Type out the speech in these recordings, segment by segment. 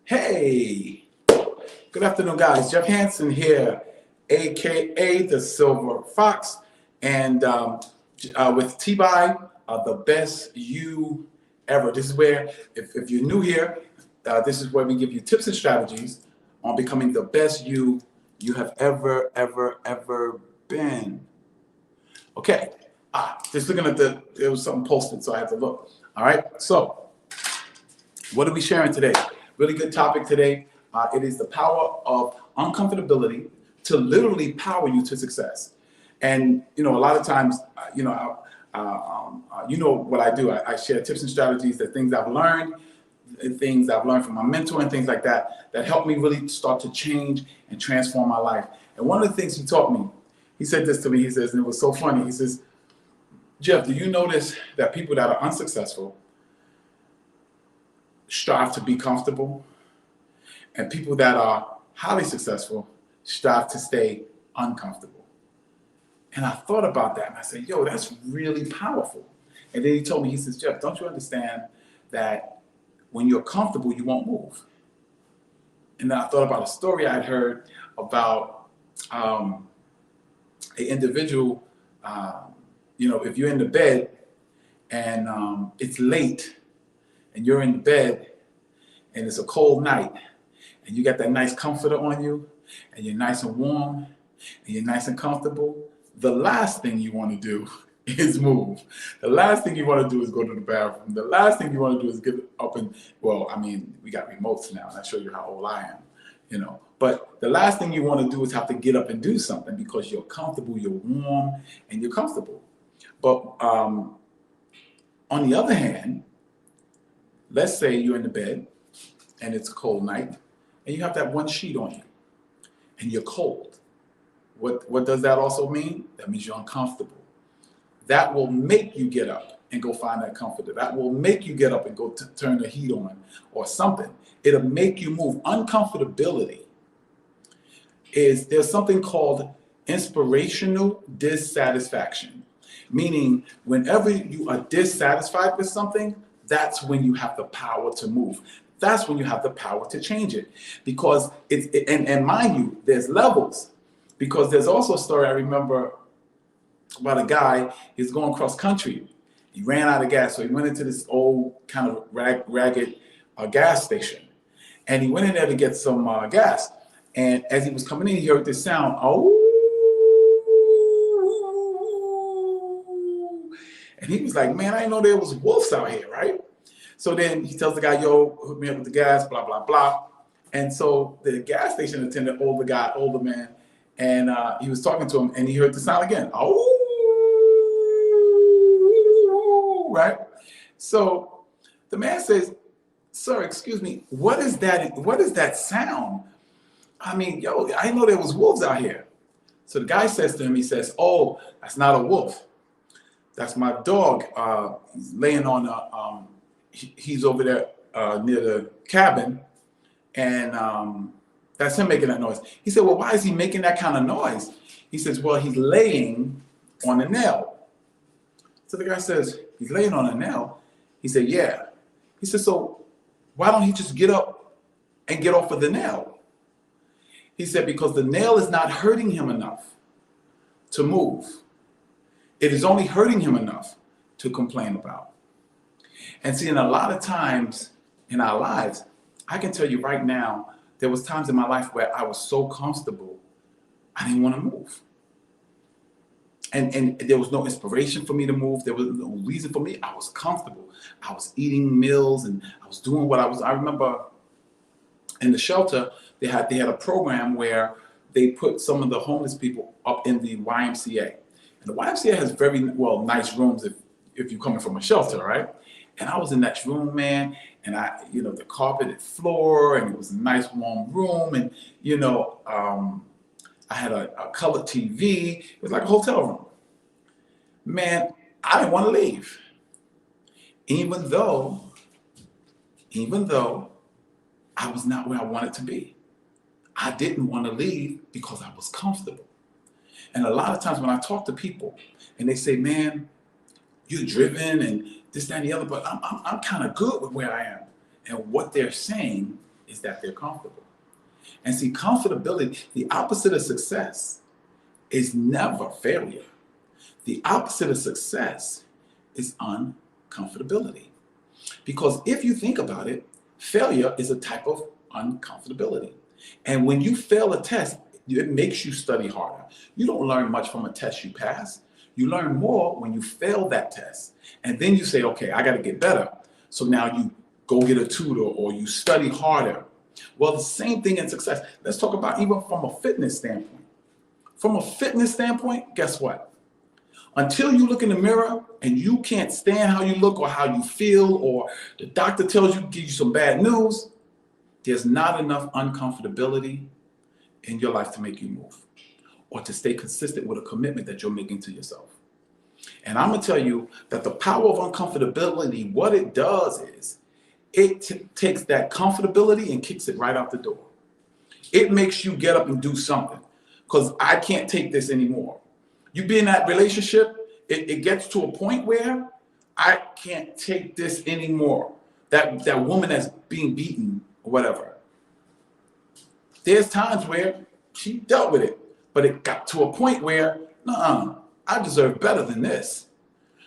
Hey, good afternoon, guys. Jeff Hansen here, aka the Silver Fox, and with TBYE, the best you ever. This is where, if you're new here, this is where we give you tips and strategies on becoming the best you have ever been. Okay, just looking at there was something posted, so I had to look. All right, so what are we sharing today? Really good topic today. It is the power of uncomfortability to literally power you to success. And a lot of times, what I do. I share tips and strategies, the things I've learned, things I've learned from my mentor, and things like that help me really start to change and transform my life. And one of the things he taught me, he said this to me. He says, and it was so funny. He says, "Jeff, do you notice that people that are unsuccessful strive to be comfortable, and people that are highly successful strive to stay uncomfortable?" And I thought about that and I said, yo, that's really powerful. And then he told me, he says, "Jeff, don't you understand that when you're comfortable, you won't move?" And then I thought about a story I'd heard about an individual, if you're in the bed and it's late and you're in the bed and it's a cold night and you got that nice comforter on you and you're nice and warm and you're nice and comfortable, the last thing you want to do is move. The last thing you want to do is go to the bathroom. The last thing you want to do is get up and, we got remotes now and I show you how old I am, But the last thing you want to do is have to get up and do something because you're comfortable, you're warm, and you're comfortable. But on the other hand, let's say you're in the bed and it's a cold night and you have that one sheet on you and you're cold. What does that also mean? That means you're uncomfortable. That will make you get up and go find that comforter. That will make you get up and go turn the heat on or something. It'll make you move. Uncomfortability there's something called inspirational dissatisfaction, meaning whenever you are dissatisfied with something, that's when you have the power to move. That's when you have the power to change it. Because and mind you, there's levels. Because there's also a story I remember about a guy, he's going cross country. He ran out of gas, so he went into this old kind of ragged gas station. And he went in there to get some gas. And as he was coming in, he heard this sound, oh. And he was like, man, I didn't know there was wolves out here, right? So then he tells the guy, yo, hook me up with the gas, blah, blah, blah. And so the gas station attendant, older man, and he was talking to him and he heard the sound again. Oh, right? So the man says, "Sir, excuse me, what is that? What is that sound? I mean, yo, I didn't know there was wolves out here." So the guy says to him, he says, "Oh, that's not a wolf. That's my dog. He's laying on he's over there near the cabin, and that's him making that noise." He said, "Well, why is he making that kind of noise?" He says, "Well, he's laying on a nail." So the guy says, "He's laying on a nail?" He said, "Yeah." He said, "So why don't he just get up and get off of the nail?" He said, "Because the nail is not hurting him enough to move. It is only hurting him enough to complain about." And see, in a lot of times in our lives, I can tell you right now, there was times in my life where I was so comfortable, I didn't want to move. And there was no inspiration for me to move. There was no reason for me. I was comfortable. I was eating meals and I was doing what I remember in the shelter, they had a program where they put some of the homeless people up in the YMCA. And the YMCA has very, nice rooms if you're coming from a shelter, right? And I was in that room, man, and the carpeted floor, and it was a nice warm room, and I had a colored TV. It was like a hotel room. Man, I didn't want to leave. Even though I was not where I wanted to be. I didn't want to leave because I was comfortable. And a lot of times when I talk to people and they say, man, you're driven and this, that, and the other, but I'm kind of good with where I am. And what they're saying is that they're comfortable. And see, comfortability, the opposite of success is never failure. The opposite of success is uncomfortability. Because if you think about it, failure is a type of uncomfortability. And when you fail a test, it makes you study harder. You don't learn much from a test you pass. You learn more when you fail that test. And then you say, okay, I got to get better. So now you go get a tutor or you study harder. Well, the same thing in success. Let's talk about even from a fitness standpoint. From a fitness standpoint, guess what? Until you look in the mirror and you can't stand how you look or how you feel, or the doctor tells you, give you some bad news, there's not enough uncomfortability in your life to make you move or to stay consistent with a commitment that you're making to yourself. And I'm going to tell you that the power of uncomfortability, what it does is it takes that comfortability and kicks it right out the door. It makes you get up and do something because I can't take this anymore. You be in that relationship, it gets to a point where I can't take this anymore. That woman that's being beaten or whatever. There's times where she dealt with it, but it got to a point where, I deserve better than this.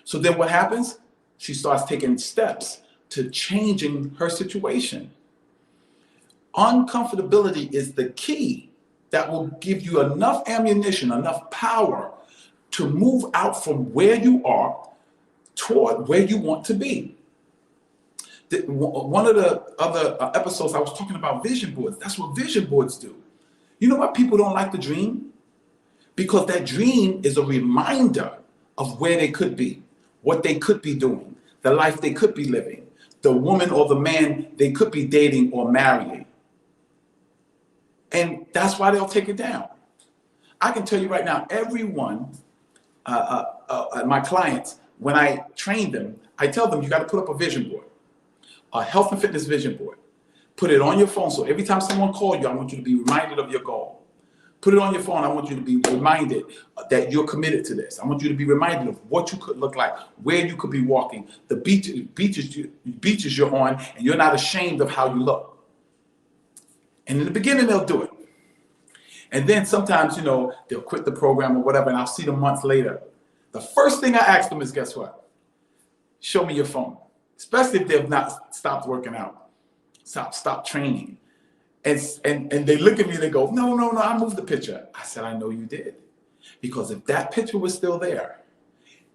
So then what happens? She starts taking steps to changing her situation. Uncomfortability is the key that will give you enough ammunition, enough power to move out from where you are toward where you want to be. One of the other episodes I was talking about vision boards. That's what vision boards do. You know why people don't like to dream? Because that dream is a reminder of where they could be, what they could be doing, the life they could be living, the woman or the man they could be dating or marrying. And that's why they'll take it down. I can tell you right now, everyone, my clients, when I train them, I tell them you got to put up a vision board, a health and fitness vision board. Put it on your phone. So every time someone calls you, I want you to be reminded of your goal. Put it on your phone. I want you to be reminded that you're committed to this. I want you to be reminded of what you could look like, where you could be walking, the beaches you're on, and you're not ashamed of how you look. And in the beginning, they'll do it. And then sometimes, they'll quit the program or whatever, and I'll see them months later. The first thing I ask them is, guess what? Show me your phone, especially if they've not stopped working out, stop training. And they look at me and they go, no, I moved the picture. I said, I know you did. Because if that picture was still there,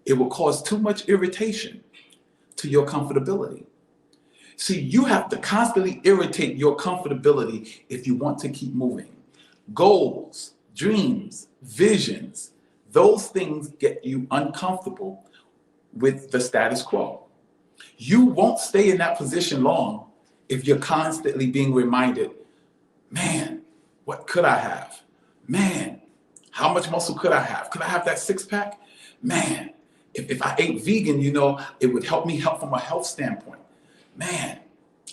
it will cause too much irritation to your comfortability. See, you have to constantly irritate your comfortability if you want to keep moving. Goals, dreams, visions, those things get you uncomfortable with the status quo. You won't stay in that position long if you're constantly being reminded, man, what could I have? Man, how much muscle could I have? Could I have that six pack? Man, if I ate vegan, it would help me from a health standpoint. Man,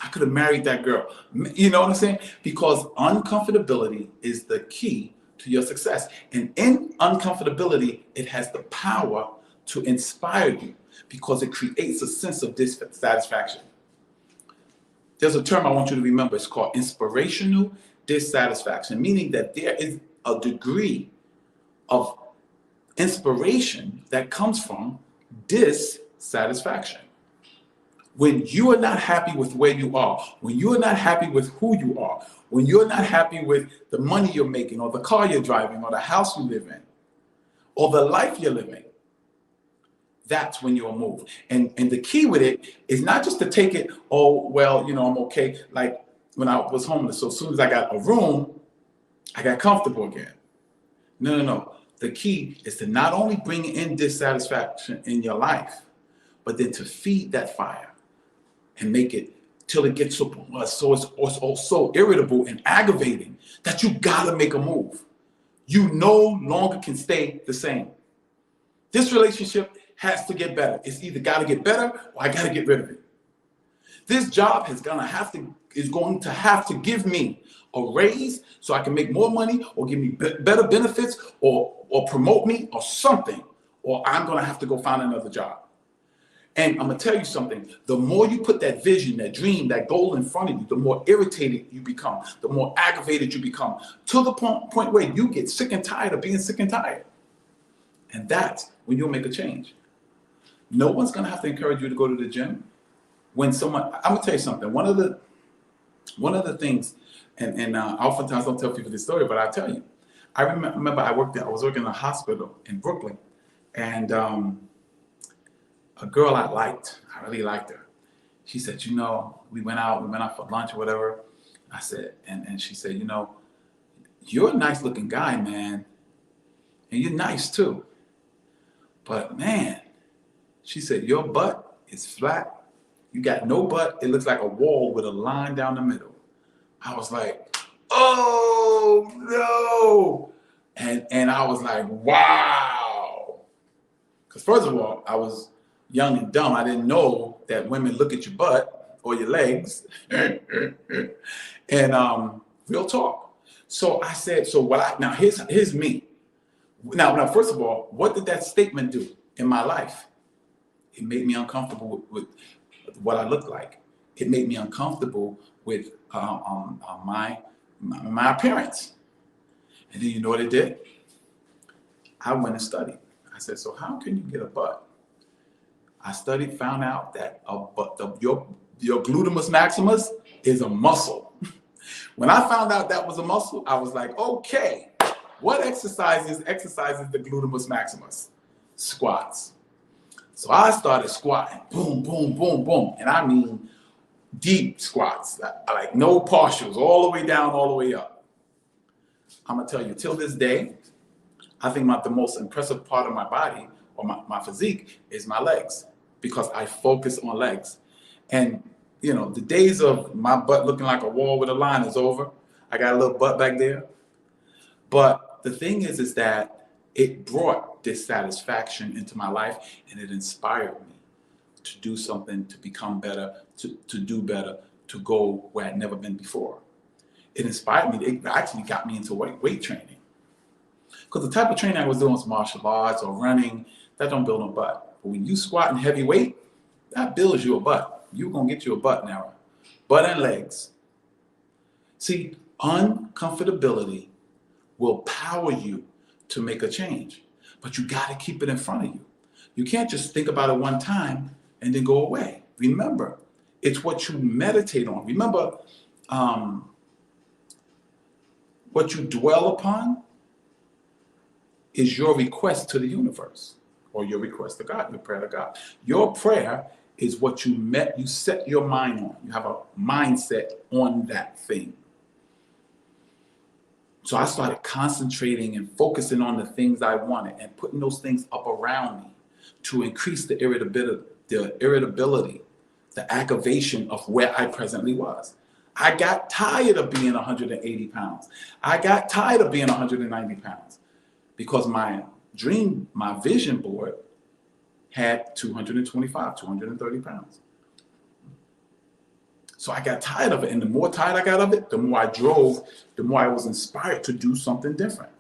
I could have married that girl. You know what I'm saying? Because uncomfortability is the key to your success. And in uncomfortability, it has the power to inspire you because it creates a sense of dissatisfaction. There's a term I want you to remember. It's called inspirational dissatisfaction, meaning that there is a degree of inspiration that comes from dissatisfaction. When you are not happy with where you are, when you are not happy with who you are, when you're not happy with the money you're making or the car you're driving or the house you live in or the life you're living, that's when you'll move. And the key with it is not just to take it, I'm okay. Like when I was homeless, so as soon as I got a room, I got comfortable again. No. The key is to not only bring in dissatisfaction in your life, but then to feed that fire and make it till it gets so it's so irritable and aggravating that you gotta make a move. You no longer can stay the same. This relationship has to get better. It's either got to get better or I got to get rid of it. This job is going to have to give me a raise so I can make more money or give me better benefits or promote me or something, or I'm going to have to go find another job. And I'm going to tell you something. The more you put that vision, that dream, that goal in front of you, the more irritated you become, the more aggravated you become, to the point where you get sick and tired of being sick and tired. And that's when you'll make a change. No one's going to have to encourage you to go to the gym. When someone, I'm going to tell you something. One of the things, and oftentimes I don't tell people this story, but I'll tell you. I remember I was working in a hospital in Brooklyn, and a girl I really liked her. She said, you know, we went out for lunch or whatever. I said, and she said, you know, you're a nice looking guy, man. And you're nice too. But man, she said, your butt is flat. You got no butt. It looks like a wall with a line down the middle. I was like, oh no. And I was like, wow. Because first of all, I was young and dumb. I didn't know that women look at your butt or your legs. And real talk. So I said, now here's me. Now, first of all, what did that statement do in my life? It made me uncomfortable with what I look like. It made me uncomfortable with my appearance. And then you know what it did? I went and studied. I said, so how can you get a butt? I studied, found out that your gluteus maximus is a muscle. When I found out that was a muscle, I was like, okay, what exercises the gluteus maximus? Squats. So I started squatting, boom, boom, boom, boom. And I mean deep squats, like no partials, all the way down, all the way up. I'm gonna tell you, till this day, I think the most impressive part of my body or my physique is my legs, because I focus on legs. And you know, the days of my butt looking like a wall with a line is over. I got a little butt back there. But the thing is that it brought dissatisfaction into my life, and it inspired me to do something, to become better, to do better, to go where I'd never been before. It inspired me. It actually got me into weight training. Because the type of training I was doing was martial arts or running. That don't build no butt. But when you squat in heavy weight, that builds you a butt. You're going to get you a butt now. Butt and legs. See, uncomfortability will power you to make a change. But you got to keep it in front of you. You can't just think about it one time and then go away. Remember, it's what you meditate on. Remember, what you dwell upon is your request to the universe, or your request to God, your prayer to God. Your prayer is what you set your mind on. You have a mindset on that thing. So I started concentrating and focusing on the things I wanted and putting those things up around me to increase the irritability, the aggravation of where I presently was. I got tired of being 180 pounds. I got tired of being 190 pounds because my vision board had 225, 230 pounds. So I got tired of it. And the more tired I got of it, the more I drove, the more I was inspired to do something different.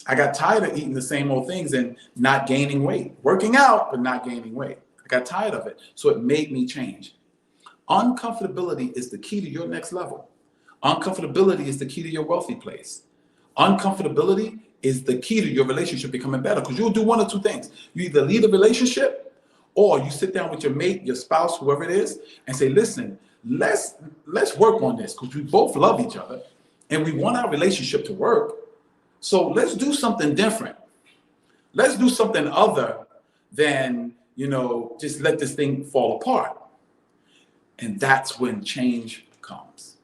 I got tired of eating the same old things and not gaining weight, working out, but not gaining weight. I got tired of it. So it made me change. Uncomfortability is the key to your next level. Uncomfortability is the key to your wealthy place. Uncomfortability is the key to your relationship becoming better, because you'll do one or two things. You either lead a relationship, or you sit down with your mate, your spouse, whoever it is, and say, listen, let's work on this, because we both love each other and we want our relationship to work. So let's do something different. Let's do something other than, just let this thing fall apart. And that's when change comes.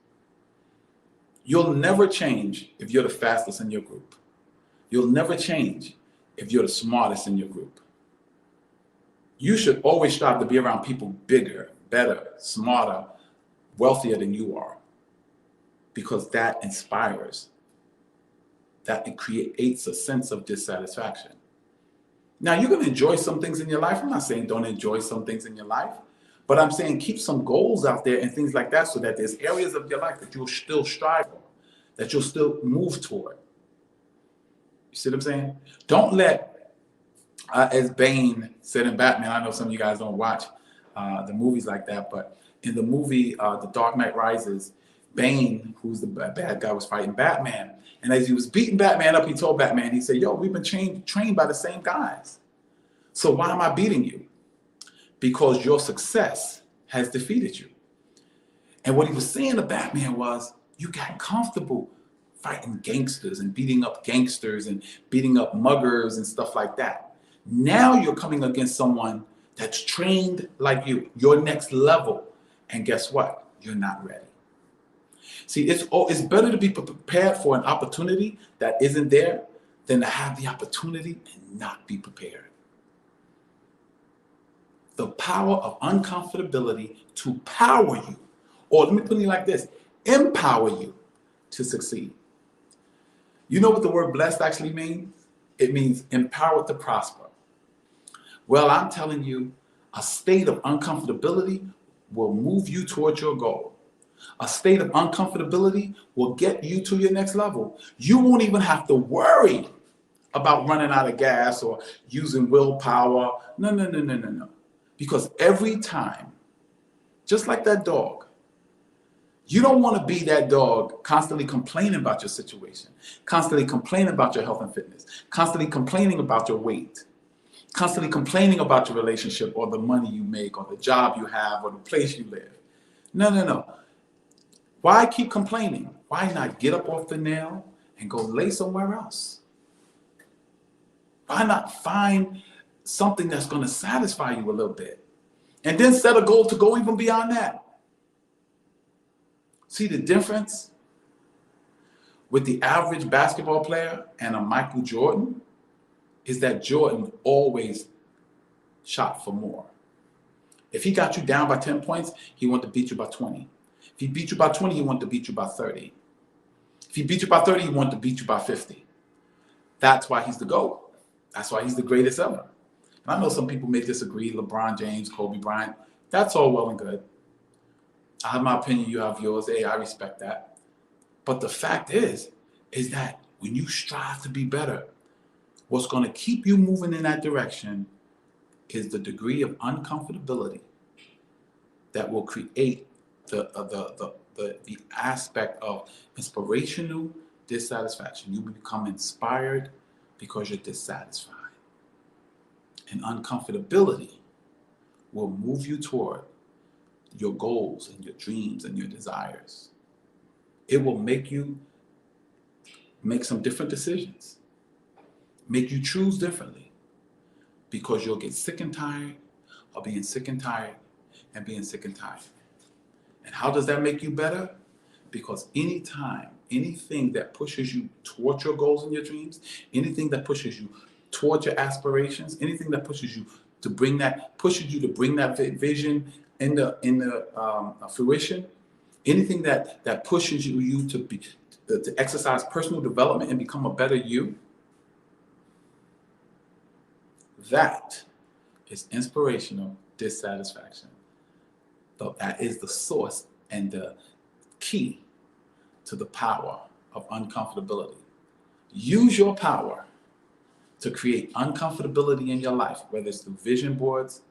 You'll never change if you're the fastest in your group. You'll never change if you're the smartest in your group. You should always strive to be around people bigger, better, smarter, wealthier than you are, because that inspires, that it creates a sense of dissatisfaction. Now, you're going to enjoy some things in your life. I'm not saying don't enjoy some things in your life, but I'm saying keep some goals out there and things like that, so that there's areas of your life that you'll still strive for, that you'll still move toward. You see what I'm saying? Don't let, as Bane said in Batman, I know some of you guys don't watch the movies like that. But in the movie, The Dark Knight Rises, Bane, who's the bad guy, was fighting Batman. And as he was beating Batman up, he told Batman, he said, yo, we've been trained by the same guys. So why am I beating you? Because your success has defeated you. And what he was saying to Batman was, you got comfortable fighting gangsters and beating up gangsters and beating up muggers and stuff like that. Now you're coming against someone that's trained like you, your next level. And guess what? You're not ready. See, it's better to be prepared for an opportunity that isn't there than to have the opportunity and not be prepared. The power of uncomfortability to power you, or let me put it like this, empower you to succeed. You know what the word blessed actually means? It means empowered to prosper. Well, I'm telling you, a state of uncomfortability will move you towards your goal. A state of uncomfortability will get you to your next level. You won't even have to worry about running out of gas or using willpower. No. Because every time, just like that dog, you don't want to be that dog constantly complaining about your situation, constantly complaining about your health and fitness, constantly complaining about your weight, constantly complaining about your relationship or the money you make or the job you have or the place you live. No. Why keep complaining? Why not get up off the nail and go lay somewhere else? Why not find something that's going to satisfy you a little bit? And then set a goal to go even beyond that. See the difference with the average basketball player and a Michael Jordan is that Jordan always shot for more. If he got you down by 10 points, he wanted to beat you by 20. If he beat you by 20, he wanted to beat you by 30. If he beat you by 30, he wanted to beat you by 50. That's why he's the GOAT. That's why he's the greatest ever. And I know some people may disagree, LeBron James, Kobe Bryant. That's all well and good. I have my opinion, you have yours. Hey, I respect that. But the fact is that when you strive to be better, what's going to keep you moving in that direction is the degree of uncomfortability that will create the aspect of inspirational dissatisfaction. You become inspired because you're dissatisfied. And uncomfortability will move you toward your goals and your dreams and your desires. It will make you make some different decisions, make you choose differently, because you'll get sick and tired of being sick and tired and being sick and tired. And how does that make you better? Because anything that pushes you towards your goals and your dreams, anything that pushes you towards your aspirations, anything that pushes you to bring that vision into fruition, anything that pushes you to exercise personal development and become a better you, that is inspirational dissatisfaction. So that is the source and the key to the power of uncomfortability. Use your power to create uncomfortability in your life, whether it's through vision boards,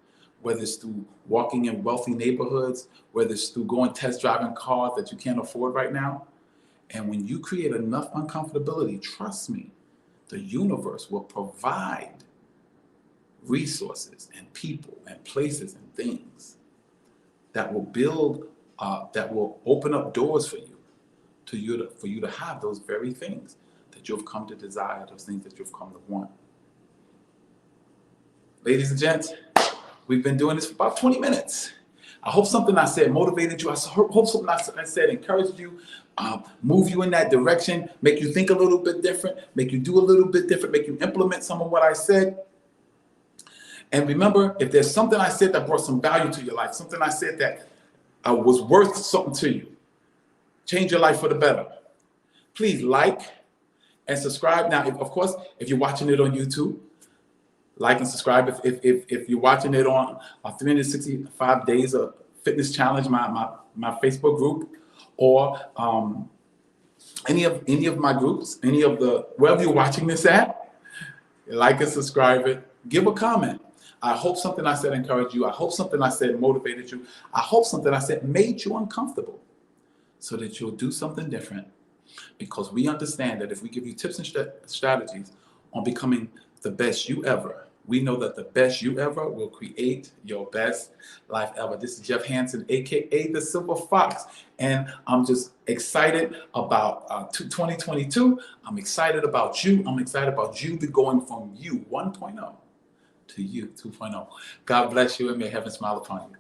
whether it's through walking in wealthy neighborhoods, whether it's through going test driving cars that you can't afford right now. And when you create enough uncomfortability, trust me, the universe will provide resources and people and places and things that will build, that will open up doors for you to have those very things that you've come to desire, those things that you've come to want. Ladies and gents, we've been doing this for about 20 minutes. I hope something I said motivated you. I hope something I said encouraged you, move you in that direction, make you think a little bit different, make you do a little bit different, make you implement some of what I said. And remember, if there's something I said that brought some value to your life, something I said that was worth something to you, change your life for the better, please like and subscribe. Now, of course, if you're watching it on YouTube, like and subscribe. If you're watching it on 365 Days of Fitness Challenge, my Facebook group, or any of my groups, wherever you're watching this at, like and subscribe it, give a comment. I hope something I said encouraged you. I hope something I said motivated you. I hope something I said made you uncomfortable so that you'll do something different, because we understand that if we give you tips and strategies on becoming the best you ever, we know that the best you ever will create your best life ever. This is Jeff Hansen, aka the Silver Fox, and I'm just excited about 2022. I'm excited about you. I'm excited about you going from you 1.0 to you 2.0. God bless you, and may heaven smile upon you.